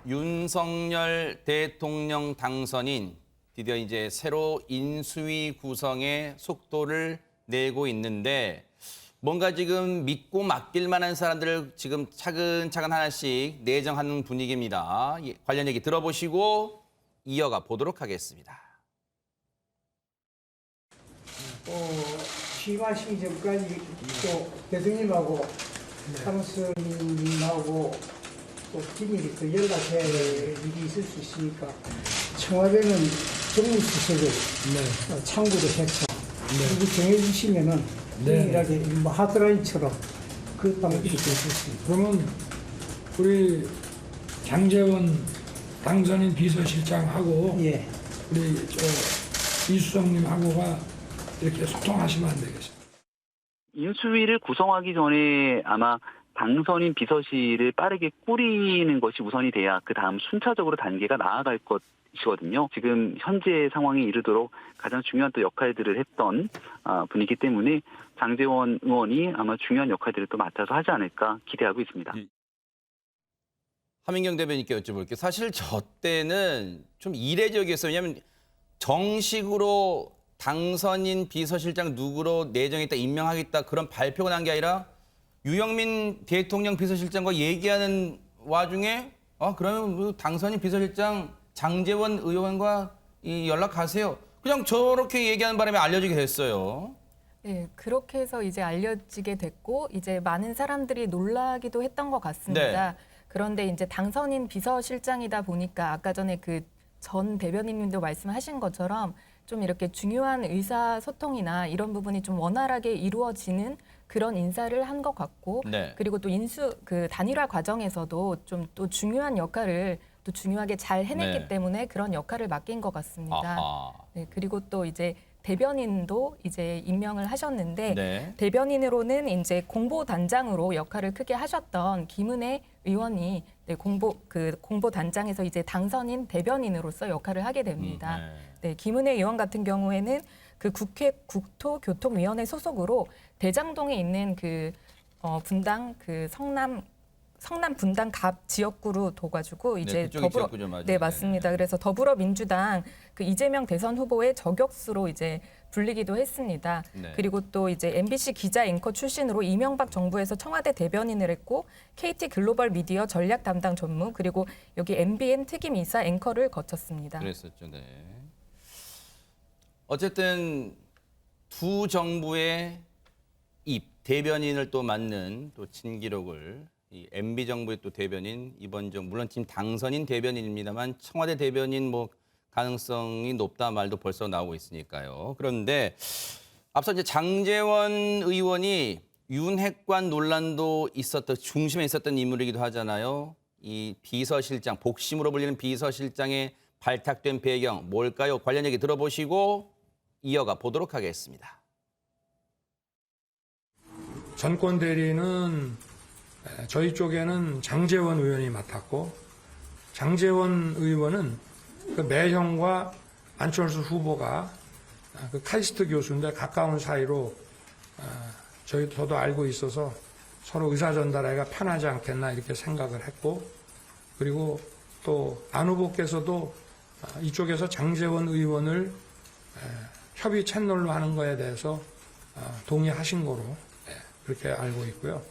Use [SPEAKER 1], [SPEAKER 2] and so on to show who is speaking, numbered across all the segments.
[SPEAKER 1] 윤석열 대통령 당선인 드디어 이제 새로 인수위 구성의 속도를 내고 있는데 뭔가 지금 믿고 맡길 만한 사람들을 지금 차근차근 하나씩 내정하는 분위기입니다. 관련 얘기 들어보시고 이어가 보도록 하겠습니다.
[SPEAKER 2] 취임하시기 전까지 또 대통령님하고 당선인하고 또 긴밀히 그 연락해야 될 일이 있을 수 있으니까 청와대는 정무수석을 참고도 했고 그리고 정해주시면은 동일하게 뭐 하드라인처럼 그 방법이 될 수 있습니다.
[SPEAKER 3] 그러면 우리 장제원 당선인 비서실장하고
[SPEAKER 2] 예.
[SPEAKER 3] 우리 이수정님하고가 이렇게 소통하시면 안 되겠습니까?
[SPEAKER 4] 인수위를 구성하기 전에 아마 당선인 비서실을 빠르게 꾸리는 것이 우선이 돼야 그 다음 순차적으로 단계가 나아갈 것이거든요. 지금 현재 상황에 이르도록 가장 중요한 또 역할들을 했던 분이기 때문에 장제원 의원이 아마 중요한 역할들을 또 맡아서 하지 않을까 기대하고 있습니다.
[SPEAKER 1] 하민경 대변인께 여쭤볼게요. 사실 저 때는 좀 이례적이었어요. 왜냐하면 정식으로 당선인 비서실장 누구로 내정했다, 임명하겠다 그런 발표가 난 게 아니라 유영민 대통령 비서실장과 얘기하는 와중에 그러면 뭐 당선인 비서실장 장제원 의원과 연락하세요. 그냥 저렇게 얘기하는 바람에 알려지게 됐어요.
[SPEAKER 5] 네, 그렇게 해서 이제 알려지게 됐고 이제 많은 사람들이 놀라기도 했던 것 같습니다.
[SPEAKER 1] 네.
[SPEAKER 5] 그런데 이제 당선인 비서실장이다 보니까 아까 전에 그 전 대변인님도 말씀하신 것처럼 좀 이렇게 중요한 의사소통이나 이런 부분이 좀 원활하게 이루어지는 그런 인사를 한 것 같고
[SPEAKER 1] 네.
[SPEAKER 5] 그리고 또 그 단일화 과정에서도 좀 또 중요한 역할을 또 중요하게 잘 해냈기
[SPEAKER 1] 네.
[SPEAKER 5] 때문에 그런 역할을 맡긴 것 같습니다.
[SPEAKER 1] 아하.
[SPEAKER 5] 네, 그리고 또 이제 대변인도 이제 임명을 하셨는데
[SPEAKER 1] 네.
[SPEAKER 5] 대변인으로는 이제 공보단장으로 역할을 크게 하셨던 김은혜 의원이 네, 공보단장에서 이제 당선인 대변인으로서 역할을 하게 됩니다. 네, 김은혜 의원 같은 경우에는 그 국회 국토교통위원회 소속으로 대장동에 있는 그 분당 그 성남 분당 갑 지역구로 둬가지고 이제
[SPEAKER 1] 그쪽이 지역구죠, 맞아요.
[SPEAKER 5] 네 맞습니다. 그래서 더불어민주당 그 이재명 대선 후보의 저격수로 이제 불리기도 했습니다.
[SPEAKER 1] 네.
[SPEAKER 5] 그리고 또 이제 MBC 기자 앵커 출신으로 이명박 정부에서 청와대 대변인을 했고 KT 글로벌 미디어 전략 담당 전무 그리고 여기 MBN 특임 이사 앵커를 거쳤습니다.
[SPEAKER 1] 그랬었죠. 네. 어쨌든 두 정부의 대변인을 또 맡는 또 진기록을 이 MB 정부의 또 대변인 이번 정부 물론 지금 당선인 대변인입니다만 청와대 대변인 뭐 가능성이 높다 말도 벌써 나오고 있으니까요. 그런데 앞서 이제 장제원 의원이 윤핵관 논란도 있었던 중심에 있었던 인물이기도 하잖아요. 이 비서실장 복심으로 불리는 비서실장에 발탁된 배경 뭘까요? 관련 얘기 들어보시고 이어가 보도록 하겠습니다.
[SPEAKER 3] 전권 대리는 저희 쪽에는 장제원 의원이 맡았고 장제원 의원은 그 매형과 안철수 후보가 그 카이스트 교수인데 가까운 사이로 저도 알고 있어서 서로 의사 전달하기가 편하지 않겠나 이렇게 생각을 했고 그리고 또 안 후보께서도 이쪽에서 장제원 의원을 협의 채널로 하는 거에 대해서 동의하신 거로 그렇게 알고 있고요.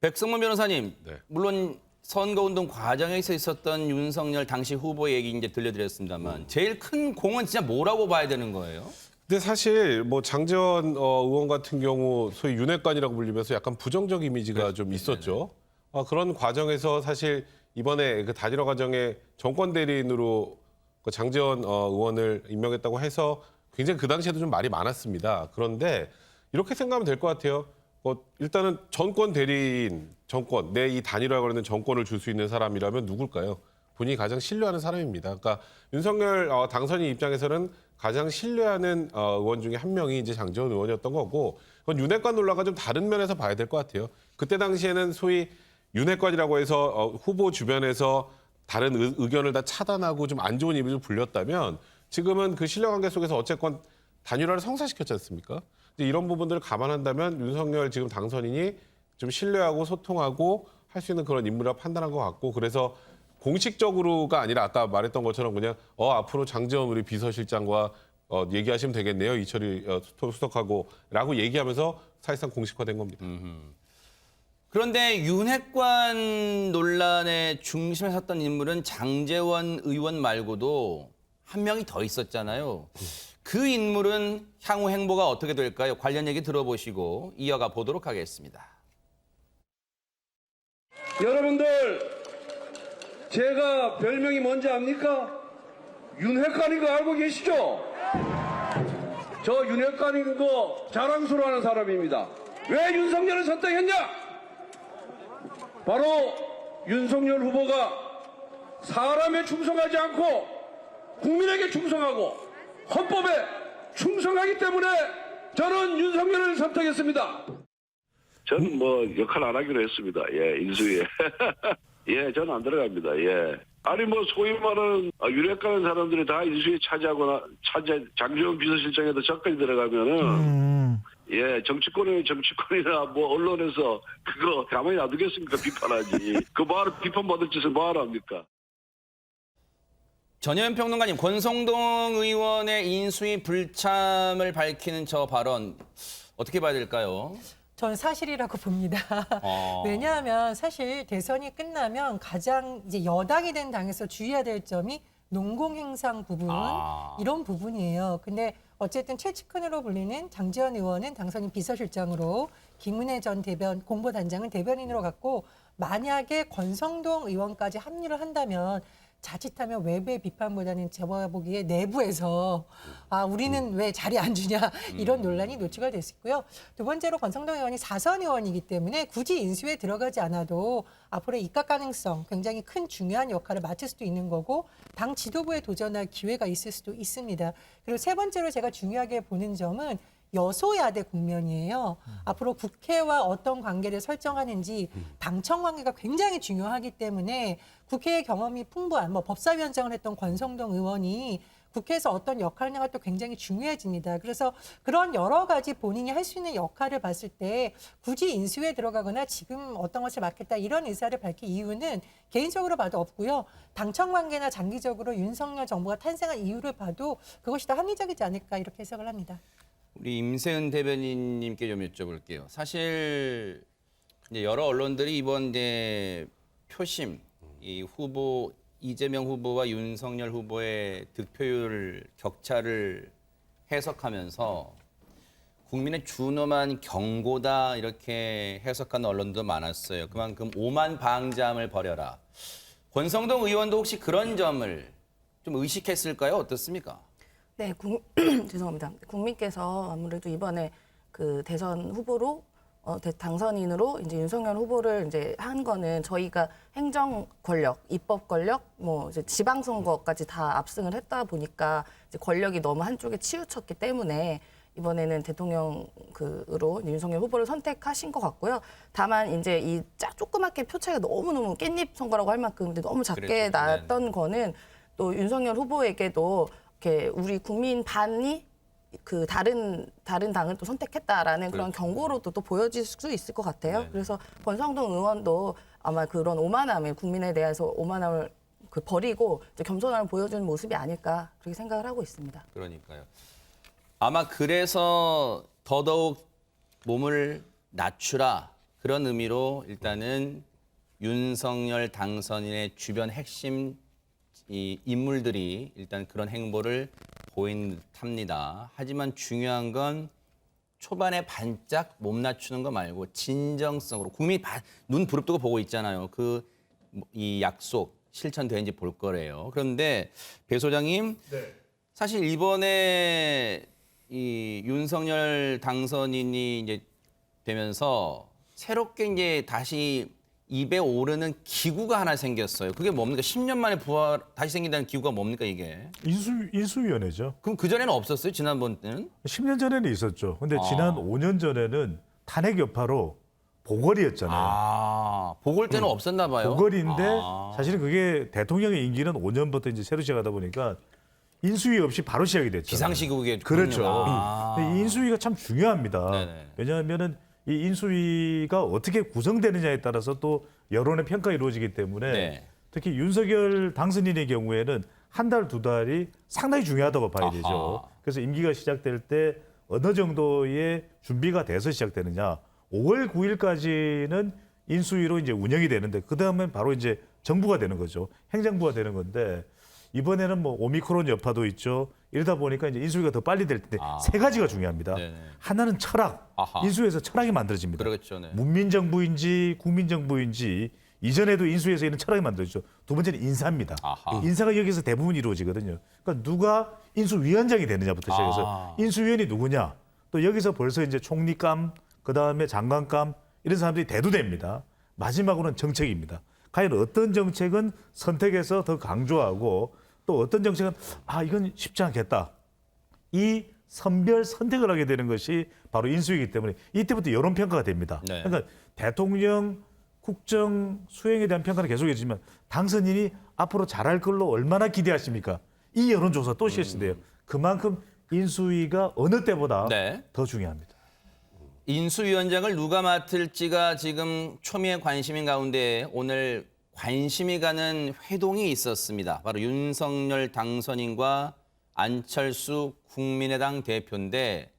[SPEAKER 1] 백성문 변호사님,
[SPEAKER 6] 네.
[SPEAKER 1] 물론 선거운동 과정에서 있었던 윤석열 당시 후보 얘기 이제 들려드렸습니다만 제일 큰 공은 진짜 뭐라고 봐야 되는 거예요?
[SPEAKER 6] 근데 사실 뭐 장제원 의원 같은 경우 소위 윤핵관이라고 불리면서 약간 부정적 이미지가 좀 있었죠. 그런 과정에서 사실 이번에 그 단일화 과정에 정권 대리인으로 그 장제원 의원을 임명했다고 해서 굉장히 그 당시에도 좀 말이 많았습니다. 그런데 이렇게 생각하면 될 것 같아요. 일단은 정권 대리인, 정권, 내 이 단일화에 관련된 정권을 줄 수 있는 사람이라면 누굴까요? 본인이 가장 신뢰하는 사람입니다. 그러니까 윤석열 당선인 입장에서는 가장 신뢰하는 의원 중에 한 명이 이제 장제원 의원이었던 거고, 그건 윤핵관 논란과 좀 다른 면에서 봐야 될 것 같아요. 그때 당시에는 소위 윤핵관이라고 해서 후보 주변에서 다른 의견을 다 차단하고 좀 안 좋은 이미지를 불렸다면 지금은 그 신뢰관계 속에서 어쨌건 단일화를 성사시켰지 않습니까? 이제 이런 부분들을 감안한다면 윤석열 지금 당선인이 좀 신뢰하고 소통하고 할 수 있는 그런 인물이라 판단한 것 같고 그래서 공식적으로가 아니라 아까 말했던 것처럼 그냥 앞으로 장제원 우리 비서실장과 얘기하시면 되겠네요. 이철이 수석하고라고 얘기하면서 사실상 공식화된 겁니다.
[SPEAKER 1] 그런데 윤핵관 논란의 중심에 섰던 인물은 장제원 의원 말고도 한 명이 더 있었잖아요. 그 인물은 향후 행보가 어떻게 될까요? 관련 얘기 들어보시고 이어가 보도록 하겠습니다.
[SPEAKER 7] 여러분들 제가 별명이 뭔지 압니까? 윤핵관인 거 알고 계시죠? 저 윤핵관인 거 자랑스러워하는 사람입니다. 왜 윤석열을 선택했냐? 바로 윤석열 후보가 사람에 충성하지 않고 국민에게 충성하고 헌법에 충성하기 때문에 저는 윤석열을 선택했습니다.
[SPEAKER 8] 저는 뭐 역할 안 하기로 했습니다. 예, 인수위에. 예, 저는 안 들어갑니다. 예. 아니 뭐 소위 말하는 유력한 사람들이 다 인수위에 장제원 비서실장에도 저까지 들어가면은 예, 정치권이나 뭐 언론에서 그거 가만히 놔두겠습니까? 비판하지. 그 말 비판받을 짓을 뭐하러 합니까?
[SPEAKER 1] 전혜연 평론가님, 권성동 의원의 인수위 불참을 밝히는 저 발언 어떻게 봐야 될까요?
[SPEAKER 9] 저는 사실이라고 봅니다. 왜냐하면 사실 대선이 끝나면 가장 이제 여당이 된 당에서 주의해야 될 점이 농공행상 부분 이런 부분이에요. 근데 어쨌든 최측근으로 불리는 장제원 의원은 당선인 비서실장으로 김은혜 전 공보단장은 대변인으로 갔고 만약에 권성동 의원까지 합류를 한다면 자칫하면 외부의 비판보다는 제가 보기에 내부에서 우리는 왜 자리 안 주냐 이런 논란이 노출가 됐었고요. 두 번째로 권성동 의원이 4선 의원이기 때문에 굳이 인수에 들어가지 않아도 앞으로 입각 가능성 굉장히 큰 중요한 역할을 맡을 수도 있는 거고 당 지도부에 도전할 기회가 있을 수도 있습니다. 그리고 세 번째로 제가 중요하게 보는 점은 여소야대 국면이에요. 앞으로 국회와 어떤 관계를 설정하는지 당청 관계가 굉장히 중요하기 때문에 국회의 경험이 풍부한 법사위원장을 했던 권성동 의원이 국회에서 어떤 역할을 하는 것도 굉장히 중요해집니다. 그래서 그런 여러 가지 본인이 할 수 있는 역할을 봤을 때 굳이 인수위에 들어가거나 지금 어떤 것을 맡겠다 이런 의사를 밝힐 이유는 개인적으로 봐도 없고요. 당청 관계나 장기적으로 윤석열 정부가 탄생한 이유를 봐도 그것이 더 합리적이지 않을까 이렇게 해석을 합니다.
[SPEAKER 1] 우리 임세은 대변인님께 좀 여쭤볼게요. 사실 이제 여러 언론들이 이번 이제 표심, 이 후보 이재명 후보와 윤석열 후보의 득표율 격차를 해석하면서 국민의 준엄한 경고다 이렇게 해석하는 언론도 많았어요. 그만큼 오만 방자함을 버려라. 권성동 의원도 혹시 그런 점을 좀 의식했을까요? 어떻습니까?
[SPEAKER 10] 네, 죄송합니다. 국민께서 아무래도 이번에 그 대선 후보로 당선인으로 이제 윤석열 후보를 이제 한 거는 저희가 행정 권력, 입법 권력, 뭐 이제 지방선거까지 다 압승을 했다 보니까 이제 권력이 너무 한쪽에 치우쳤기 때문에 이번에는 대통령으로 윤석열 후보를 선택하신 것 같고요. 다만 이제 이 조그맣게 표 차이가 너무너무 깻잎 선거라고 할 만큼 근데 너무 작게 나왔던 거는 또 윤석열 후보에게도 이렇게 우리 국민 반이 그 다른 당을 또 선택했다라는 그런 경고로도 또 보여질 수 있을 것 같아요. 네. 그래서 권성동 의원도 아마 그런 오만함을 국민에 대해서 오만함을 버리고 이제 겸손함을 보여주는 모습이 아닐까 그렇게 생각을 하고 있습니다.
[SPEAKER 1] 그러니까요. 아마 그래서 더더욱 몸을 낮추라 그런 의미로 일단은 윤석열 당선인의 주변 핵심 이 인물들이 일단 그런 행보를 보인 듯합니다. 하지만 중요한 건 초반에 반짝 몸 낮추는 거 말고 진정성으로 국민이 눈 부릅뜨고 보고 있잖아요. 이 약속 실천되는지 볼 거래요. 그런데 배 소장님, 사실 이번에 이 윤석열 당선인이 이제 되면서 새롭게 이제 다시 입에 오르는 기구가 하나 생겼어요. 그게 뭡니까? 10년 만에 다시 생긴다는 기구가 뭡니까 이게?
[SPEAKER 11] 인수위원회죠.
[SPEAKER 1] 그럼 그전에는 없었어요? 지난번 때는?
[SPEAKER 11] 10년 전에는 있었죠. 근데 지난 5년 전에는 탄핵 여파로 보궐이었잖아요.
[SPEAKER 1] 보궐 때는 없었나 봐요.
[SPEAKER 11] 보궐인데 사실은 그게 대통령의 임기는 5년부터 이제 새로 시작하다 보니까 인수위 없이 바로 시작이 됐죠.
[SPEAKER 1] 비상시국에
[SPEAKER 11] 그렇죠. 근데 인수위가 참 중요합니다.
[SPEAKER 1] 네네.
[SPEAKER 11] 왜냐하면은 이 인수위가 어떻게 구성되느냐에 따라서 또 여론의 평가가 이루어지기 때문에
[SPEAKER 1] 네.
[SPEAKER 11] 특히 윤석열 당선인의 경우에는 한 달, 두 달이 상당히 중요하다고 봐야 되죠.
[SPEAKER 1] 아하.
[SPEAKER 11] 그래서 임기가 시작될 때 어느 정도의 준비가 돼서 시작되느냐. 5월 9일까지는 인수위로 이제 운영이 되는데 그 다음엔 바로 이제 정부가 되는 거죠. 행정부가 되는 건데 이번에는 뭐 오미크론 여파도 있죠. 이러다 보니까 이제 인수위가 더 빨리 될 텐데 세 가지가 중요합니다.
[SPEAKER 1] 네네.
[SPEAKER 11] 하나는 철학.
[SPEAKER 1] 아하.
[SPEAKER 11] 인수위에서 철학이 만들어집니다.
[SPEAKER 1] 그러겠죠. 네.
[SPEAKER 11] 문민정부인지 국민정부인지 이전에도 인수위에서 이런 철학이 만들어지죠. 두 번째는 인사입니다.
[SPEAKER 1] 아하.
[SPEAKER 11] 인사가 여기서 대부분 이루어지거든요. 그러니까 누가 인수위원장이 되느냐부터 시작해서 인수위원이 누구냐. 또 여기서 벌써 이제 총리감, 그다음에 장관감 이런 사람들이 대두됩니다. 마지막으로는 정책입니다. 과연 어떤 정책은 선택해서 더 강조하고 또 어떤 정책은 이건 쉽지 않겠다. 이 선별 선택을 하게 되는 것이 바로 인수위이기 때문에 이때부터 여론평가가 됩니다.
[SPEAKER 1] 네.
[SPEAKER 11] 그러니까 대통령 국정 수행에 대한 평가는 계속해지만 당선인이 앞으로 잘할 걸로 얼마나 기대하십니까? 이 여론조사 또 실시돼요. 그만큼 인수위가 어느 때보다
[SPEAKER 1] 네.
[SPEAKER 11] 더 중요합니다.
[SPEAKER 1] 인수위원장을 누가 맡을지가 지금 초미의 관심인 가운데 오늘 관심이 가는 회동이 있었습니다. 바로 윤석열 당선인과 안철수 국민의당 대표인데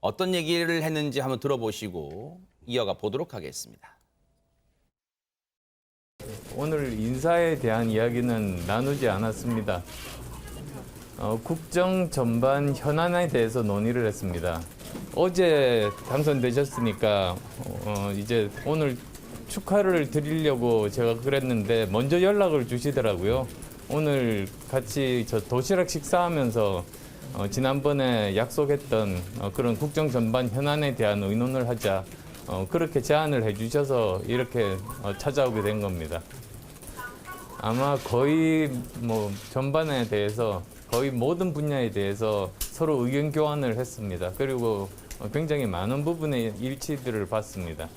[SPEAKER 1] 어떤 얘기를 했는지 한번 들어보시고 이어가 보도록 하겠습니다.
[SPEAKER 12] 오늘 인사에 대한 이야기는 나누지 않았습니다. 국정 전반 현안에 대해서 논의를 했습니다. 어제 당선되셨으니까 이제 오늘 축하를 드리려고 제가 그랬는데 먼저 연락을 주시더라고요. 오늘 같이 저 도시락 식사하면서 지난번에 약속했던 그런 국정 전반 현안에 대한 의논을 하자 그렇게 제안을 해주셔서 이렇게 찾아오게 된 겁니다. 아마 거의 뭐 전반에 대해서 거의 모든 분야에 대해서 서로 의견 교환을 했습니다. 그리고 굉장히 많은 부분의 일치들을 봤습니다.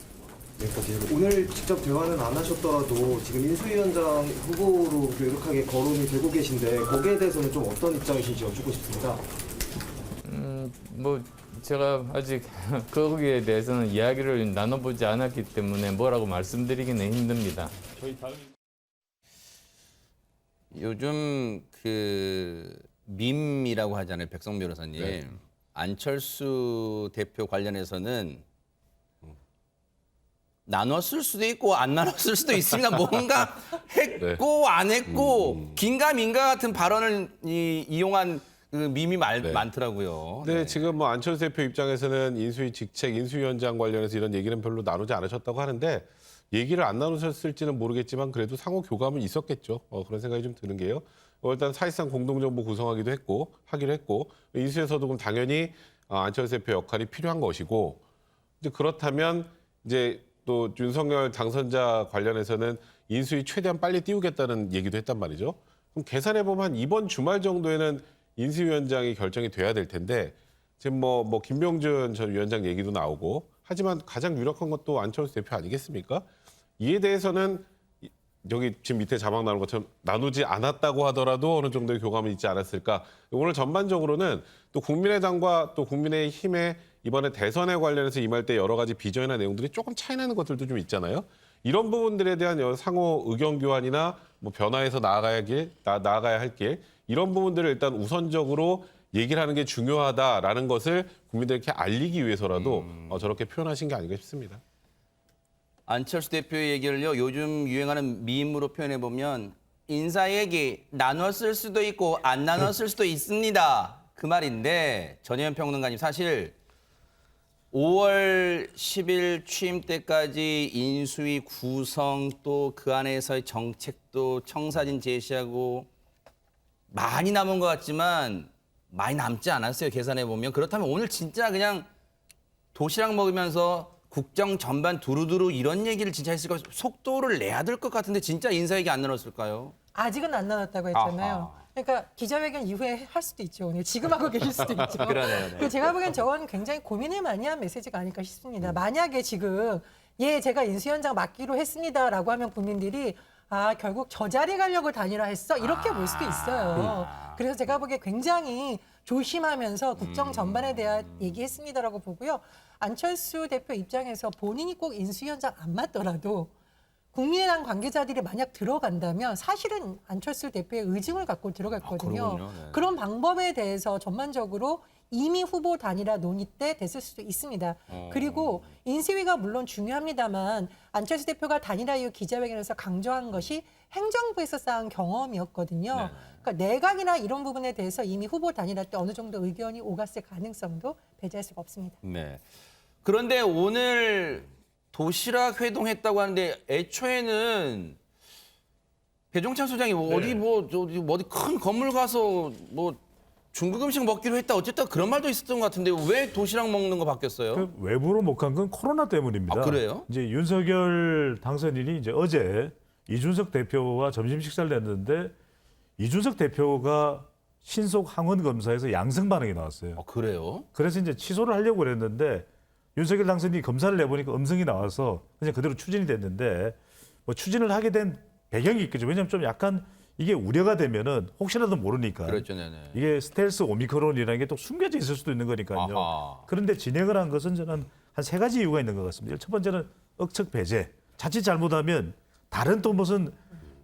[SPEAKER 13] 오늘 직접 대화는 안 하셨더라도 지금 인수위원장 후보로 유력하게 거론이 되고 계신데 거기에 대해서는 좀 어떤 입장이신지 여쭙고 싶습니다.
[SPEAKER 12] 뭐 제가 아직 거기에 대해서는 이야기를 나눠보지 않았기 때문에 뭐라고 말씀드리기는 힘듭니다.
[SPEAKER 1] 요즘 그 밈이라고 하잖아요, 백성 변호사님.
[SPEAKER 6] 네.
[SPEAKER 1] 안철수 대표 관련해서는 나눴을 수도 있고 안 나눴을 수도 있습니다. 뭔가 했고 안 했고 긴가민가 같은 발언을 이용한 그 밈이 많더라고요.
[SPEAKER 6] 네, 지금 뭐 안철수 대표 입장에서는 인수위 직책, 인수위원장 관련해서 이런 얘기는 별로 나누지 않으셨다고 하는데 얘기를 안 나누셨을지는 모르겠지만 그래도 상호 교감은 있었겠죠. 그런 생각이 좀 드는 게요. 일단 사실상 공동정부 구성하기도 했고 하기로 했고 인수에서도 그럼 당연히 안철수 대표 역할이 필요한 것이고 이제 그렇다면 이제 또 윤석열 당선자 관련해서는 인수위 최대한 빨리 띄우겠다는 얘기도 했단 말이죠. 그럼 계산해 보면 이번 주말 정도에는 인수위원장이 결정이 돼야 될 텐데 지금 뭐 김병준 전 위원장 얘기도 나오고 하지만 가장 유력한 것도 안철수 대표 아니겠습니까? 이에 대해서는 여기 지금 밑에 자막 나오는 것처럼 나누지 않았다고 하더라도 어느 정도의 교감은 있지 않았을까. 오늘 전반적으로는 또 국민의당과 또 국민의힘의 이번에 대선에 관련해서 임할 때 여러 가지 비전이나 내용들이 조금 차이나는 것들도 좀 있잖아요. 이런 부분들에 대한 상호 의견 교환이나 뭐 변화해서 나아가야 할 길 이런 부분들을 일단 우선적으로 얘기를 하는 게 중요하다라는 것을 국민들에게 알리기 위해서라도 저렇게 표현하신 게 아닌가 싶습니다.
[SPEAKER 1] 안철수 대표의 얘기를요. 요즘 유행하는 밈으로 표현해 보면 인사 얘기 나눴을 수도 있고 안 나눴을 수도 있습니다. 그 말인데 전혜연 평론가님 사실 5월 10일 취임 때까지 인수위 구성 또 그 안에서의 정책도 청사진 제시하고 많이 남은 것 같지만 많이 남지 않았어요. 계산해 보면. 그렇다면 오늘 진짜 그냥 도시락 먹으면서 국정 전반 두루두루 이런 얘기를 진짜 했을까 속도를 내야 될 것 같은데 진짜 인사 얘기 안 나눴을까요?
[SPEAKER 9] 아직은 안 나눴다고 했잖아요. 그러니까 기자회견 이후에 할 수도 있죠. 오늘 지금 하고 계실 수도 있죠.
[SPEAKER 1] 그러네요. 네.
[SPEAKER 9] 제가 보기엔 저건 굉장히 고민을 많이 한 메시지가 아닐까 싶습니다. 만약에 지금 제가 인수위원장 맡기로 했습니다라고 하면 국민들이 결국 저 자리 가려고 다니라 했어? 이렇게 볼 수도 있어요. 그래서 제가 보기에 굉장히 조심하면서 국정 전반에 대한 얘기했습니다라고 보고요. 안철수 대표 입장에서 본인이 꼭 인수위원장 안 맞더라도 국민의당 관계자들이 만약 들어간다면 사실은 안철수 대표의 의중을 갖고 들어갔거든요.
[SPEAKER 1] 그러군요. 네.
[SPEAKER 9] 그런 방법에 대해서 전반적으로 이미 후보 단일화 논의 때 됐을 수도 있습니다. 그리고 인수위가 물론 중요합니다만 안철수 대표가 단일화 이후 기자회견에서 강조한 것이 행정부에서 쌓은 경험이었거든요.
[SPEAKER 1] 네.
[SPEAKER 9] 그러니까 내각이나 이런 부분에 대해서 이미 후보 단일화 때 어느 정도 의견이 오갔을 가능성도 배제할 수가 없습니다.
[SPEAKER 1] 네. 그런데 오늘 도시락 회동했다고 하는데 애초에는 배종찬 소장이 어디 큰 건물 가서 뭐 중국 음식 먹기로 했다 어쨌든 그런 말도 있었던 것 같은데 왜 도시락 먹는 거 바뀌었어요?
[SPEAKER 11] 그 외부로 못 간 건 코로나 때문입니다.
[SPEAKER 1] 아, 그래요?
[SPEAKER 11] 이제 윤석열 당선인이 이제 어제 이준석 대표와 점심 식사를 했는데 이준석 대표가 신속 항원 검사에서 양성 반응이 나왔어요.
[SPEAKER 1] 아, 그래요?
[SPEAKER 11] 그래서 이제 취소를 하려고 그랬는데 윤석열 당선인이 검사를 내보니까 음성이 나와서 그냥 그대로 추진이 됐는데 뭐 추진을 하게 된 배경이 있겠죠. 왜냐하면 좀 약간 이게 우려가 되면은 혹시라도 모르니까.
[SPEAKER 1] 그렇죠, 네네.
[SPEAKER 11] 이게 스텔스 오미크론이라는 게 또 숨겨져 있을 수도 있는 거니까요.
[SPEAKER 1] 아하.
[SPEAKER 11] 그런데 진행을 한 것은 저는 한 세 가지 이유가 있는 것 같습니다. 첫 번째는 억측 배제. 자칫 잘못하면 다른 또 무슨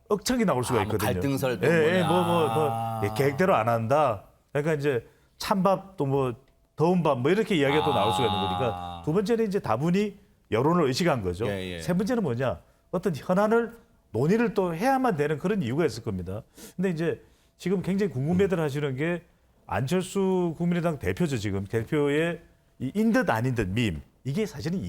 [SPEAKER 11] 억측이 나올 수가
[SPEAKER 1] 뭐
[SPEAKER 11] 있거든요.
[SPEAKER 1] 갈등설 또
[SPEAKER 11] 뭐 계획대로 안 한다. 그러니까 이제 찬밥 또 뭐 더운 밥 뭐 이렇게 이야기가 또 나올 수가 있는 거니까 두 번째는 이제 다분히 여론을 의식한 거죠.
[SPEAKER 1] 예, 예.
[SPEAKER 11] 세 번째는 뭐냐? 어떤 현안을 논의를 또 해야만 되는 그런 이유가 있을 겁니다. 근데 이제 지금 굉장히 궁금해들 하시는 게 안철수 국민의당 대표죠. 지금 대표의 인 듯 아닌 듯 밈. 이게 사실은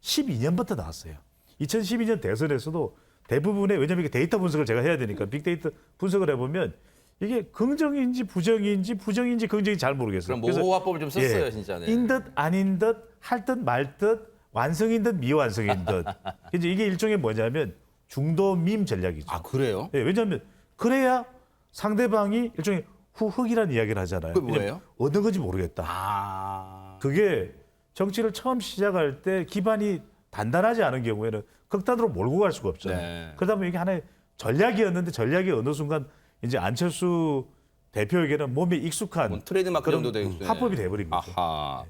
[SPEAKER 11] 2012년부터 나왔어요. 2012년 대선에서도 대부분의 왜냐하면 이게 데이터 분석을 제가 해야 되니까 빅데이터 분석을 해보면 이게 긍정인지 부정인지 긍정인지 잘 모르겠어요.
[SPEAKER 1] 그럼 모호화법을 좀 썼어요, 진짜. 네.
[SPEAKER 11] 인 듯 아닌 듯 할 듯 말 듯 완성인 듯 미완성인 듯. 이제 이게 일종의 뭐냐면 중도 밈 전략이죠.
[SPEAKER 1] 아, 그래요?
[SPEAKER 11] 예, 왜냐하면 그래야 상대방이 일종의 후흑이라는 이야기를 하잖아요.
[SPEAKER 1] 그게 뭐예요?
[SPEAKER 11] 어느 건지 모르겠다.
[SPEAKER 1] 아.
[SPEAKER 11] 그게 정치를 처음 시작할 때 기반이 단단하지 않은 경우에는 극단으로 몰고 갈 수가 없잖아요.
[SPEAKER 1] 네.
[SPEAKER 11] 그러다 보면 이게 하나의 전략이었는데 전략이 어느 순간 이제 안철수 대표에게는 몸에 익숙한
[SPEAKER 1] 뭐 트레이드마크
[SPEAKER 11] 그런
[SPEAKER 1] 정도 되겠어요.
[SPEAKER 11] 화법이 돼버린 거죠.
[SPEAKER 1] 아하.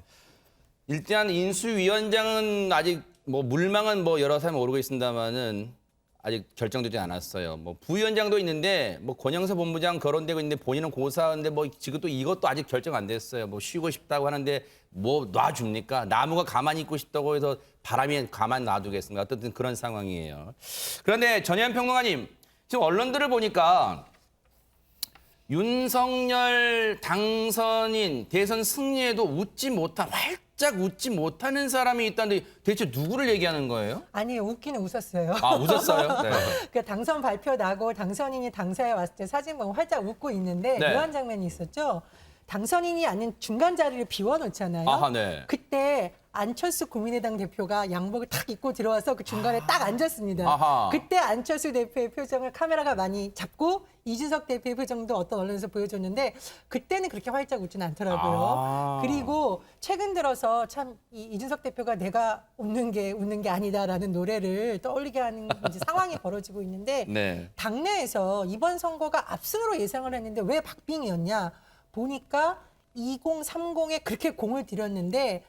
[SPEAKER 1] 일단 인수위원장은 아직 뭐 물망은 뭐 여러 사람이 오르고 있습니다만은 아직 결정되지 않았어요. 뭐 부위원장도 있는데 뭐 권영세 본부장 거론되고 있는데 본인은 고사인데 뭐 지금 또 이것도 아직 결정 안 됐어요. 뭐 쉬고 싶다고 하는데 뭐 놔줍니까? 나무가 가만히 있고 싶다고 해서 바람이 가만 놔두겠습니까? 어쨌든 그런 상황이에요. 그런데 전혜연 평론가님 지금 언론들을 보니까 윤석열 당선인 대선 승리에도 활짝 웃지 못하는 사람이 있다는데 대체 누구를 얘기하는 거예요?
[SPEAKER 9] 아니 웃기는 웃었어요.
[SPEAKER 1] 아, 웃었어요? 네.
[SPEAKER 9] 그 당선 발표 나고 당선인이 당사에 왔을 때 사진 보면 활짝 웃고 있는데
[SPEAKER 1] 네.
[SPEAKER 9] 묘한 장면이 있었죠. 당선인이 아닌 중간 자리를 비워놓잖아요.
[SPEAKER 1] 아하, 네.
[SPEAKER 9] 그때 안철수 국민의당 대표가 양복을 탁 입고 들어와서 그 중간에 딱 앉았습니다.
[SPEAKER 1] 아하.
[SPEAKER 9] 그때 안철수 대표의 표정을 카메라가 많이 잡고 이준석 대표의 표정도 어떤 언론에서 보여줬는데 그때는 그렇게 활짝 웃지는 않더라고요.
[SPEAKER 1] 아.
[SPEAKER 9] 그리고 최근 들어서 참 이준석 대표가 내가 웃는 게 아니다라는 노래를 떠올리게 하는 이제 상황이 벌어지고 있는데
[SPEAKER 1] 네.
[SPEAKER 9] 당내에서 이번 선거가 압승으로 예상을 했는데 왜 박빙이었냐 보니까 2030에 그렇게 공을 들였는데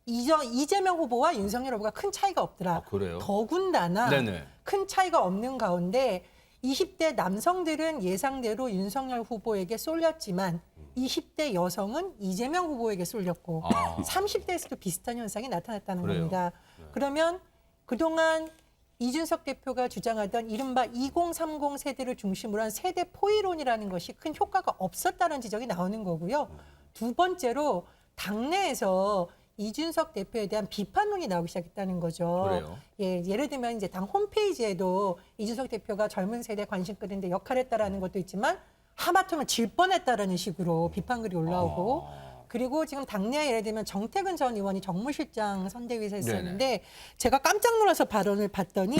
[SPEAKER 9] 이재명 후보와 윤석열 후보가 큰 차이가 없더라.
[SPEAKER 1] 아, 그래요?
[SPEAKER 9] 더군다나
[SPEAKER 1] 네네.
[SPEAKER 9] 큰 차이가 없는 가운데 20대 남성들은 예상대로 윤석열 후보에게 쏠렸지만 20대 여성은 이재명 후보에게 쏠렸고 30대에서도 비슷한 현상이 나타났다는
[SPEAKER 1] 그래요?
[SPEAKER 9] 겁니다. 그러면 그동안 이준석 대표가 주장하던 이른바 2030 세대를 중심으로 한 세대 포이론이라는 것이 큰 효과가 없었다는 지적이 나오는 거고요. 두 번째로 당내에서 이준석 대표에 대한 비판론이 나오기 시작했다는 거죠.
[SPEAKER 1] 그래요?
[SPEAKER 9] 예, 예를 들면 이제 당 홈페이지에도 이준석 대표가 젊은 세대 관심 끄는데 역할했다라는 것도 있지만 하마터면 질 뻔했다라는 식으로 비판글이 올라오고 그리고 지금 당내 예를 들면 정태근 전 의원이 정무실장 선대위에서 했었는데 제가 깜짝 놀라서 발언을 봤더니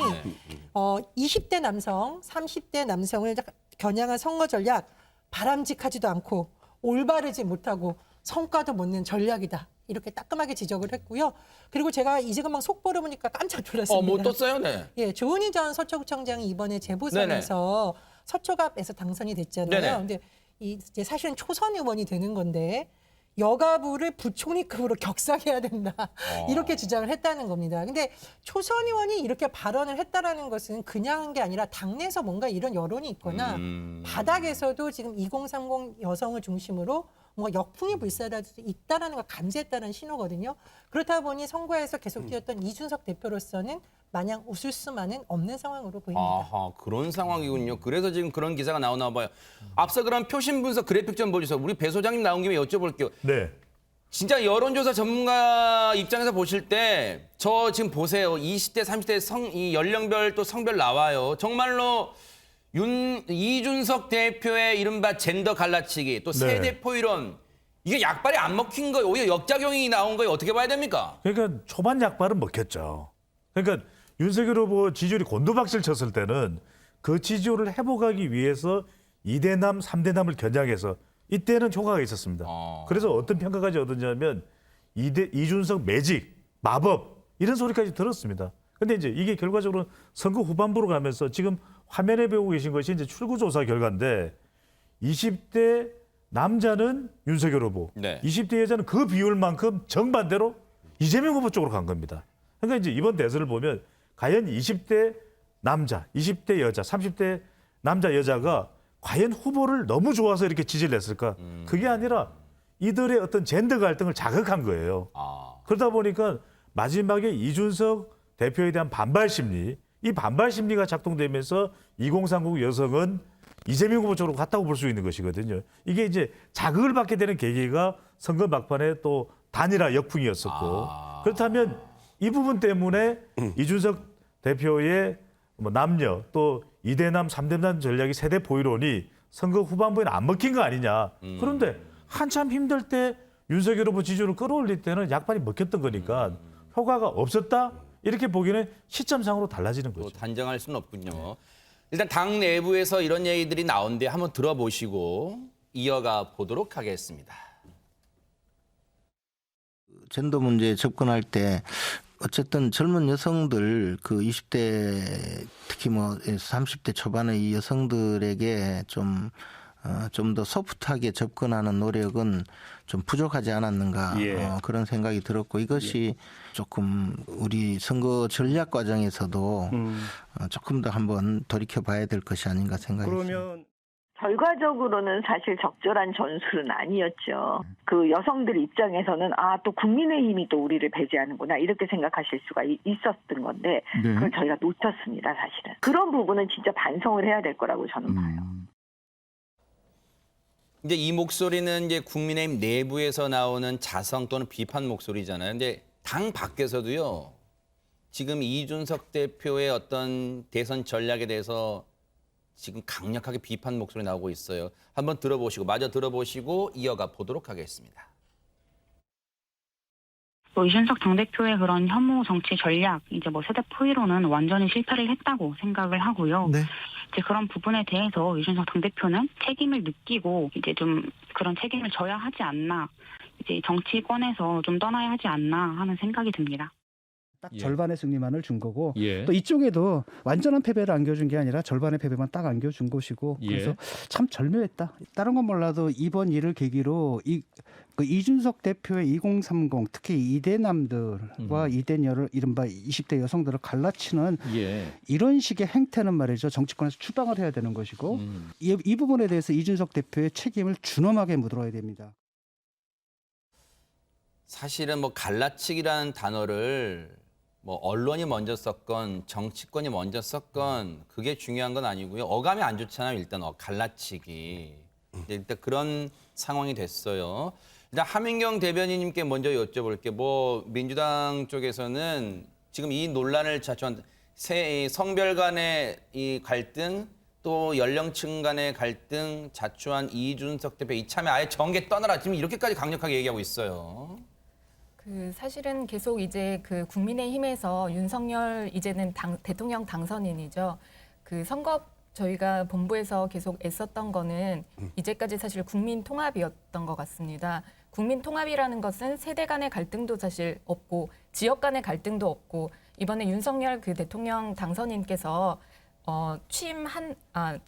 [SPEAKER 9] 20대 남성, 30대 남성을 겨냥한 선거 전략 바람직하지도 않고 올바르지 못하고 성과도 못 낸 전략이다. 이렇게 따끔하게 지적을 했고요. 그리고 제가 이제 금방 속보를 보니까 깜짝 놀랐습니다.
[SPEAKER 1] 뭐 떴어요? 네.
[SPEAKER 9] 예, 조은희 전 서초구청장이 이번에 재보선에서 서초갑에서 당선이 됐잖아요.
[SPEAKER 1] 네네.
[SPEAKER 9] 근데 이제 사실은 초선 의원이 되는 건데 여가부를 부총리급으로 격상해야 된다. 이렇게 주장을 했다는 겁니다. 근데 초선 의원이 이렇게 발언을 했다라는 것은 그냥 한 게 아니라 당내에서 뭔가 이런 여론이 있거나 바닥에서도 지금 2030 여성을 중심으로 뭔가 역풍이 불사를 수 있다라는 걸 감지했다는 신호거든요. 그렇다 보니 선거에서 계속 뛰었던 이준석 대표로서는 마냥 웃을 수만은 없는 상황으로 보입니다.
[SPEAKER 1] 아하, 그런 상황이군요. 그래서 지금 그런 기사가 나오나 봐요. 앞서 그럼 표심 분석 그래픽 좀 보여주세요. 우리 배 소장님 나온 김에 여쭤볼게요.
[SPEAKER 11] 네.
[SPEAKER 1] 진짜 여론조사 전문가 입장에서 보실 때 저 지금 보세요. 20대, 30대 이 연령별 또 성별 나와요. 정말로 이준석 대표의 이른바 젠더 갈라치기 또 세대 포이론 이게 약발이 안 먹힌 거예요. 오히려 역작용이 나온 거예요. 어떻게 봐야 됩니까?
[SPEAKER 11] 그러니까 초반 약발은 먹혔죠. 그러니까 윤석열 후보 지지율이 곤두박질 쳤을 때는 그 지지율을 회복하기 위해서 2대남, 3대남을 겨냥해서 이때는 효과가 있었습니다. 그래서 어떤 평가까지 얻었냐면 이준석 매직, 마법 이런 소리까지 들었습니다. 근데 이제 이게 결과적으로 선거 후반부로 가면서 지금 화면에 보고 계신 것이 이제 출구조사 결과인데 20대 남자는 윤석열 후보, 20대 여자는 그 비율만큼 정반대로 이재명 후보 쪽으로 간 겁니다. 그러니까 이제 이번 대선을 보면 과연 20대 남자, 20대 여자, 30대 남자 여자가 과연 후보를 너무 좋아서 이렇게 지지를 했을까? 그게 아니라 이들의 어떤 젠더 갈등을 자극한 거예요. 그러다 보니까 마지막에 이준석 대표에 대한 반발 심리, 이 반발 심리가 작동되면서 2030 여성은 이재명 후보 쪽으로 갔다고 볼 수 있는 것이거든요. 이게 이제 자극을 받게 되는 계기가 선거 막판에 또 단일화 역풍이었었고 그렇다면 이 부분 때문에 이준석 대표의 뭐 남녀 또 2대남, 3대남 전략이 세대 포이론이 선거 후반부에는 안 먹힌 거 아니냐. 그런데 한참 힘들 때 윤석열 후보 지지율을 끌어올릴 때는 약발이 먹혔던 거니까 효과가 없었다? 이렇게 보기에는 시점상으로 달라지는 거죠.
[SPEAKER 1] 단정할 수는 없군요. 일단 당 내부에서 이런 얘기들이 나오는데 한번 들어보시고 이어가 보도록 하겠습니다.
[SPEAKER 14] 젠더 문제에 접근할 때 어쨌든 젊은 여성들 그 20대 특히 뭐 30대 초반의 이 여성들에게 좀 더 소프트하게 접근하는 노력은 좀 부족하지 않았는가 그런 생각이 들었고 이것이 조금 우리 선거 전략 과정에서도 조금 더 한번 돌이켜봐야 될 것이 아닌가 생각했습니다.
[SPEAKER 15] 결과적으로는 사실 적절한 전술은 아니었죠. 그 여성들 입장에서는 또 국민의힘이 또 우리를 배제하는구나 이렇게 생각하실 수가 있었던 건데 그걸 저희가 놓쳤습니다. 사실은. 그런 부분은 진짜 반성을 해야 될 거라고 저는 봐요.
[SPEAKER 1] 이제 이 목소리는 이제 국민의힘 내부에서 나오는 자성 또는 비판 목소리잖아요. 근데 당 밖에서도요. 지금 이준석 대표의 어떤 대선 전략에 대해서 지금 강력하게 비판 목소리 나오고 있어요. 한번 들어보시고 마저 들어보시고 이어가 보도록 하겠습니다.
[SPEAKER 16] 이준석 당대표의 그런 혐오 정치 전략, 이제 뭐 세대 포위로는 완전히 실패를 했다고 생각을 하고요. 이제 그런 부분에 대해서 이준석 당대표는 책임을 느끼고 이제 좀 그런 책임을 져야 하지 않나, 이제 정치권에서 좀 떠나야 하지 않나 하는 생각이 듭니다.
[SPEAKER 17] 딱 절반의 승리만을 준 거고 또 이쪽에도 완전한 패배를 안겨준 게 아니라 절반의 패배만 딱 안겨준 것이고 그래서 참 절묘했다. 다른 건 몰라도 이번 일을 계기로 그 이준석 대표의 2030 특히 2대남들과 2대녀를 이른바 20대 여성들을 갈라치는 이런 식의 행태는 말이죠. 정치권에서 추방을 해야 되는 것이고 이 부분에 대해서 이준석 대표의 책임을 준엄하게 묻어야 됩니다.
[SPEAKER 1] 사실은 뭐 갈라치기라는 단어를 뭐 언론이 먼저 썼건 정치권이 먼저 썼건 그게 중요한 건 아니고요. 어감이 안 좋잖아요. 일단 갈라치기. 일단 그런 상황이 됐어요. 일단 하민경 대변인님께 먼저 여쭤볼게요. 뭐 민주당 쪽에서는 지금 이 논란을 자초한 성별 간의 이 갈등 또 연령층 간의 갈등 자초한 이준석 대표 이참에 아예 정계 떠나라 지금 이렇게까지 강력하게 얘기하고 있어요.
[SPEAKER 5] 사실은 계속 이제 그 국민의힘에서 윤석열 이제는 대통령 당선인이죠. 그 선거 저희가 본부에서 계속 애썼던 거는 이제까지 사실 국민 통합이었던 것 같습니다. 국민 통합이라는 것은 세대 간의 갈등도 사실 없고 지역 간의 갈등도 없고 이번에 윤석열 그 대통령 당선인께서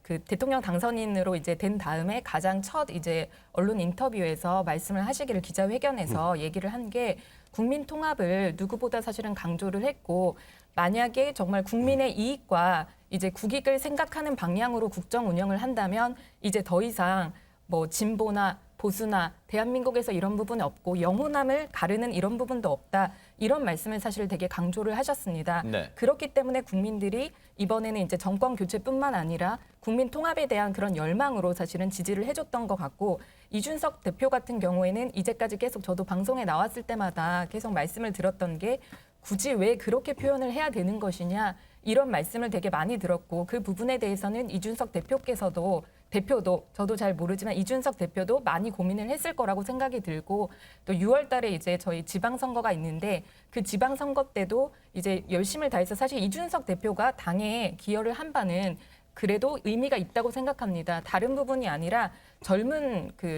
[SPEAKER 5] 그 대통령 당선인으로 이제 된 다음에 가장 첫 이제 언론 인터뷰에서 말씀을 하시기를 기자회견에서 얘기를 한 게 국민 통합을 누구보다 사실은 강조를 했고, 만약에 정말 국민의 이익과 이제 국익을 생각하는 방향으로 국정 운영을 한다면 이제 더 이상 뭐 진보나 보수나 대한민국에서 이런 부분이 없고 영호남을 가르는 이런 부분도 없다. 이런 말씀을 사실 되게 강조를 하셨습니다.
[SPEAKER 1] 네.
[SPEAKER 5] 그렇기 때문에 국민들이 이번에는 이제 정권 교체뿐만 아니라 국민 통합에 대한 그런 열망으로 사실은 지지를 해줬던 것 같고, 이준석 대표 같은 경우에는 이제까지 계속 저도 방송에 나왔을 때마다 계속 말씀을 들었던 게 굳이 왜 그렇게 표현을 해야 되는 것이냐 이런 말씀을 되게 많이 들었고, 그 부분에 대해서는 이준석 대표도 저도 잘 모르지만 이준석 대표도 많이 고민을 했을 거라고 생각이 들고, 또 6월 달에 이제 저희 지방선거가 있는데 그 지방선거 때도 이제 열심을 다해서 사실 이준석 대표가 당에 기여를 한 바는 그래도 의미가 있다고 생각합니다. 다른 부분이 아니라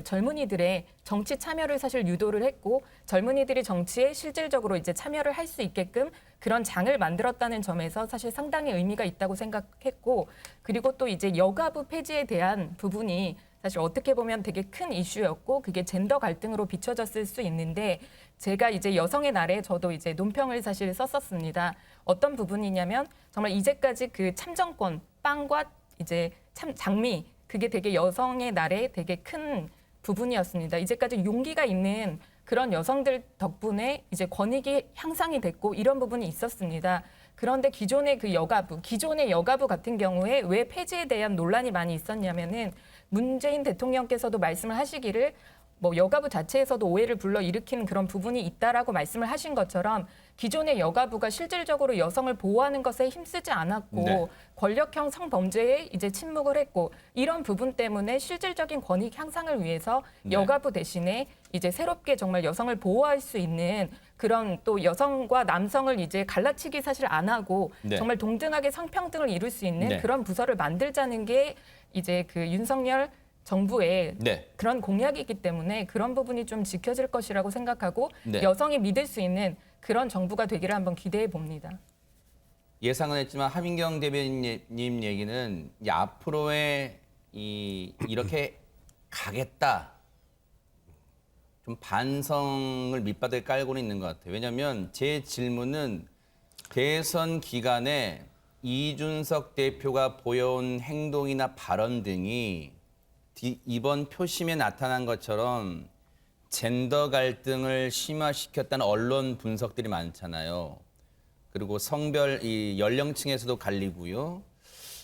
[SPEAKER 5] 젊은이들의 정치 참여를 사실 유도를 했고, 젊은이들이 정치에 실질적으로 이제 참여를 할 수 있게끔 그런 장을 만들었다는 점에서 사실 상당히 의미가 있다고 생각했고, 그리고 또 이제 여가부 폐지에 대한 부분이 사실 어떻게 보면 되게 큰 이슈였고, 그게 젠더 갈등으로 비춰졌을 수 있는데, 제가 이제 여성의 날에 저도 이제 논평을 사실 썼었습니다. 어떤 부분이냐면 정말 이제까지 그 참정권 빵과 이제 장미, 그게 되게 여성의 날에 되게 큰 부분이었습니다. 이제까지 용기가 있는 그런 여성들 덕분에 이제 권익이 향상이 됐고 이런 부분이 있었습니다. 그런데 기존의 여가부 같은 경우에 왜 폐지에 대한 논란이 많이 있었냐면은 문재인 대통령께서도 말씀을 하시기를 뭐 여가부 자체에서도 오해를 불러일으키는 그런 부분이 있다라고 말씀을 하신 것처럼, 기존의 여가부가 실질적으로 여성을 보호하는 것에 힘쓰지 않았고
[SPEAKER 1] 네.
[SPEAKER 5] 권력형 성범죄에 이제 침묵을 했고, 이런 부분 때문에 실질적인 권익 향상을 위해서 여가부 대신에 이제 새롭게 정말 여성을 보호할 수 있는 그런, 또 여성과 남성을 이제 갈라치기 사실 안 하고 정말 동등하게 성평등을 이룰 수 있는 그런 부서를 만들자는 게 이제 그 윤석열 정부의 그런 공약이기 때문에 그런 부분이 좀 지켜질 것이라고 생각하고, 여성이 믿을 수 있는 그런 정부가 되기를 한번 기대해 봅니다.
[SPEAKER 1] 예상은 했지만 하민경 대변인님 얘기는 이제 앞으로의 이렇게 가겠다, 좀 반성을 밑바닥에 깔고는 있는 것 같아요. 왜냐하면 제 질문은 대선 기간에 이준석 대표가 보여온 행동이나 발언 등이 이번 표심에 나타난 것처럼 젠더 갈등을 심화시켰다는 언론 분석들이 많잖아요. 그리고 성별, 연령층에서도 갈리고요.